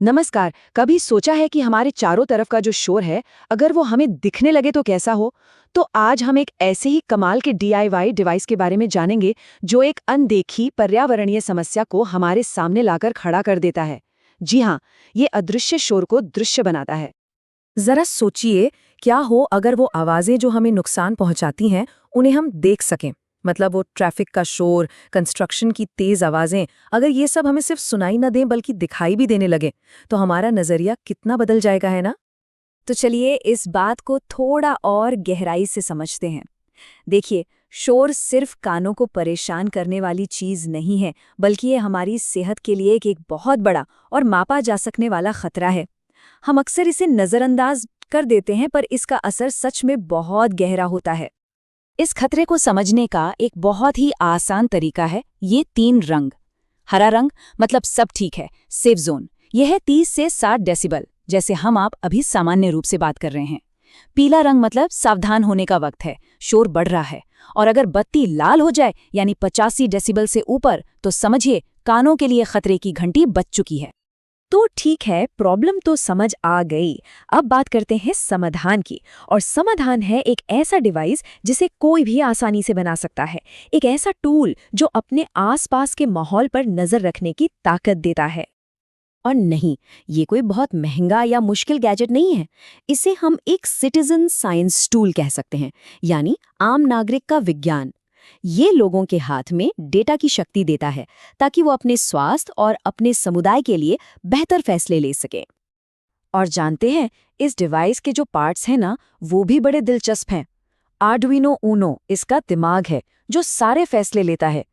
नमस्कार। कभी सोचा है कि हमारे चारों तरफ का जो शोर है, अगर वो हमें दिखने लगे तो कैसा हो? तो आज हम एक ऐसे ही कमाल के DIY डिवाइस के बारे में जानेंगे, जो एक अनदेखी पर्यावरणीय समस्या को हमारे सामने लाकर खड़ा कर देता है। जी हाँ, ये अदृश्य शोर को दृश्य बनाता है। जरा सोचिए, क्या हो अगर वो आवाजें जो हमें नुकसान पहुंचाती हैं उन्हें हम देख सकें। मतलब वो ट्रैफिक का शोर, कंस्ट्रक्शन की तेज आवाजें, अगर ये सब हमें सिर्फ सुनाई न दें बल्कि दिखाई भी देने लगे तो हमारा नजरिया कितना बदल जाएगा, है ना। तो चलिए इस बात को थोड़ा और गहराई से समझते हैं। देखिए, शोर सिर्फ कानों को परेशान करने वाली चीज नहीं है, बल्कि ये हमारी सेहत के लिए एक बहुत बड़ा और मापा जा सकने वाला खतरा है। हम अक्सर इसे नज़रअंदाज कर देते हैं, पर इसका असर सच में बहुत गहरा होता है। इस खतरे को समझने का एक बहुत ही आसान तरीका है ये 3 रंग। हरा रंग मतलब सब ठीक है, सेफ जोन। यह है 30 से 60 डेसिबल, जैसे हम आप अभी सामान्य रूप से बात कर रहे हैं। पीला रंग मतलब सावधान होने का वक्त है, शोर बढ़ रहा है। और अगर बत्ती लाल हो जाए यानी 85 डेसिबल से ऊपर, तो समझिए कानों के लिए खतरे की घंटी बज चुकी है। तो ठीक है, प्रॉब्लम तो समझ आ गई। अब बात करते हैं समाधान की। और समाधान है एक ऐसा डिवाइस जिसे कोई भी आसानी से बना सकता है। एक ऐसा टूल जो अपने आसपास के माहौल पर नजर रखने की ताकत देता है। और नहीं, ये कोई बहुत महंगा या मुश्किल गैजेट नहीं है। इसे हम एक सिटीजन साइंस टूल कह सकते हैं, यानी आम नागरिक का विज्ञान। ये लोगों के हाथ में डेटा की शक्ति देता है, ताकि वो अपने स्वास्थ्य और अपने समुदाय के लिए बेहतर फैसले ले सकें। और जानते हैं, इस डिवाइस के जो पार्ट्स हैं ना, वो भी बड़े दिलचस्प हैं। आर्डुइनो ऊनो इसका दिमाग है, जो सारे फैसले लेता है।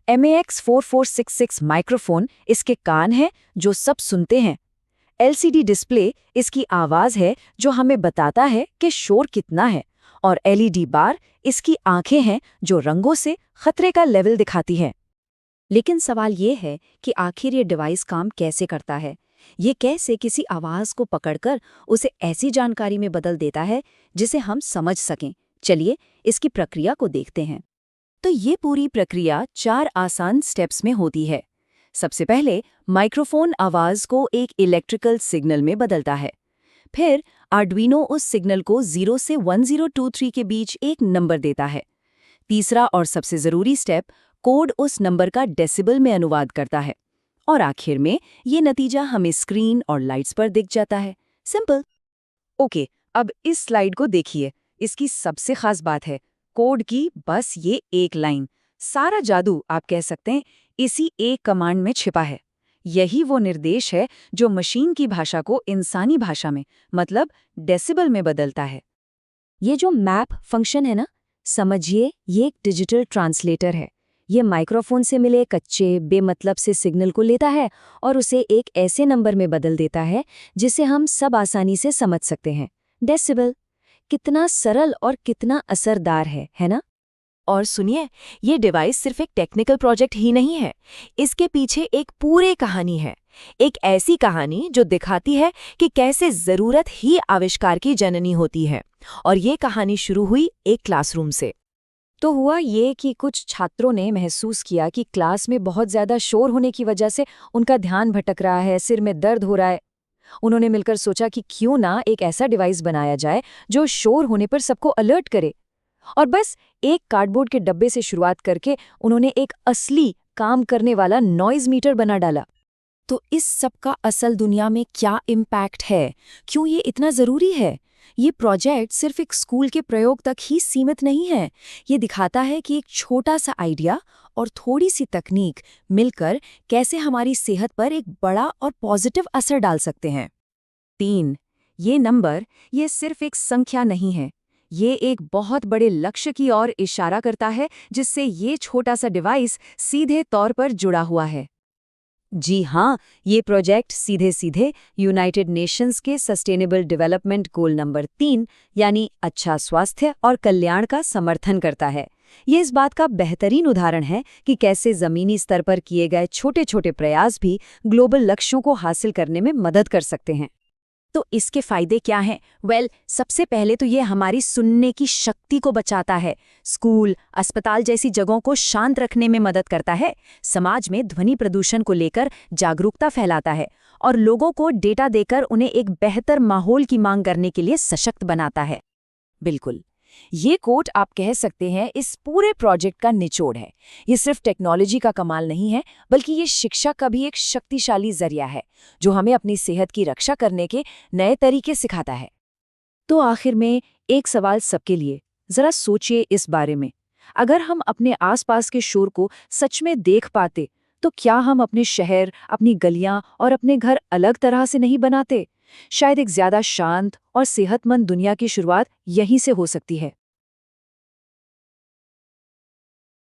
MAX4466 माइक्रोफोन इसके कान हैं, जो सब सुनते हैं। LCD डिस्प्ले इसकी आवाज है, जो हमें बताता है कि शोर कितना है। और LED बार इसकी आंखें हैं, जो रंगों से खतरे का लेवल दिखाती हैं। लेकिन सवाल ये है कि आखिर ये डिवाइस काम कैसे करता है। ये कैसे किसी आवाज को पकड़कर उसे ऐसी जानकारी में बदल देता है जिसे हम समझ सकें। चलिए इसकी प्रक्रिया को देखते हैं। तो ये पूरी प्रक्रिया 4 आसान स्टेप्स में होती है। सबसे पहले माइक्रोफोन आवाज को एक इलेक्ट्रिकल सिग्नल में बदलता है। फिर आर्डुइनो उस सिग्नल को 0 से 1023 के बीच एक नंबर देता है। तीसरा और सबसे जरूरी स्टेप, कोड उस नंबर का डेसिबल में अनुवाद करता है। और आखिर में ये नतीजा हमें स्क्रीन और लाइट्स पर दिख जाता है। सिंपल। ओके, अब इस स्लाइड को देखिए। इसकी सबसे खास बात है कोड की बस ये एक लाइन। सारा जादू आप कह सकते हैं इसी एक कमांड में छिपा है। यही वो निर्देश है जो मशीन की भाषा को इंसानी भाषा में, मतलब डेसिबल में बदलता है। ये जो मैप फंक्शन है ना, समझिए ये एक डिजिटल ट्रांसलेटर है। ये माइक्रोफोन से मिले कच्चे बेमतलब से सिग्नल को लेता है और उसे एक ऐसे नंबर में बदल देता है जिसे हम सब आसानी से समझ सकते हैं। डेसिबल। कितना सरल और कितना असरदार है ना। और सुनिए, ये डिवाइस सिर्फ एक टेक्निकल प्रोजेक्ट ही नहीं है। इसके पीछे एक पूरी कहानी है। एक ऐसी कहानी जो दिखाती है कि कैसे जरूरत ही आविष्कार की जननी होती है। और ये कहानी शुरू हुई एक क्लासरूम से। तो हुआ ये कि कुछ छात्रों ने महसूस किया कि क्लास में बहुत ज्यादा शोर होने की वजह से उनका ध्यान भटक रहा है, सिर में दर्द हो रहा है। उन्होंने मिलकर सोचा कि क्यों ना एक ऐसा डिवाइस बनाया जाए जो शोर होने पर सबको अलर्ट करे। और बस एक कार्डबोर्ड के डब्बे से शुरुआत करके उन्होंने एक असली काम करने वाला नॉइज मीटर बना डाला। तो इस सब का असल दुनिया में क्या इम्पैक्ट है, क्यों ये इतना जरूरी है? ये प्रोजेक्ट सिर्फ एक स्कूल के प्रयोग तक ही सीमित नहीं है। ये दिखाता है कि एक छोटा सा आइडिया और थोड़ी सी तकनीक मिलकर कैसे हमारी सेहत पर एक बड़ा और पॉजिटिव असर डाल सकते हैं। 3, ये नंबर, ये सिर्फ एक संख्या नहीं है। ये एक बहुत बड़े लक्ष्य की ओर इशारा करता है, जिससे ये छोटा सा डिवाइस सीधे तौर पर जुड़ा हुआ है। जी हाँ, ये प्रोजेक्ट सीधे सीधे यूनाइटेड नेशंस के सस्टेनेबल डेवलपमेंट गोल नंबर 3 यानी अच्छा स्वास्थ्य और कल्याण का समर्थन करता है। ये इस बात का बेहतरीन उदाहरण है कि कैसे जमीनी स्तर पर किए गए छोटे छोटे प्रयास भी ग्लोबल लक्ष्यों को हासिल करने में मदद कर सकते हैं। तो इसके फायदे क्या हैं? सबसे पहले तो ये हमारी सुनने की शक्ति को बचाता है। स्कूल, अस्पताल जैसी जगहों को शांत रखने में मदद करता है। समाज में ध्वनि प्रदूषण को लेकर जागरूकता फैलाता है। और लोगों को डेटा देकर उन्हें एक बेहतर माहौल की मांग करने के लिए सशक्त बनाता है। बिल्कुल, ये कोट आप कह सकते हैं इस पूरे प्रोजेक्ट का निचोड़ है। ये सिर्फ टेक्नोलॉजी का कमाल नहीं है, बल्कि ये शिक्षा का भी एक शक्तिशाली जरिया है जो हमें अपनी सेहत की रक्षा करने के नए तरीके सिखाता है। तो आखिर में एक सवाल सबके लिए, जरा सोचिए इस बारे में। अगर हम अपने आसपास के शोर को सच में देख पाते, तो क्या हम अपने शहर, अपनी गलियां और अपने घर अलग तरह से नहीं बनाते? शायद एक ज्यादा शांत और सेहतमंद दुनिया की शुरुआत यहीं से हो सकती है।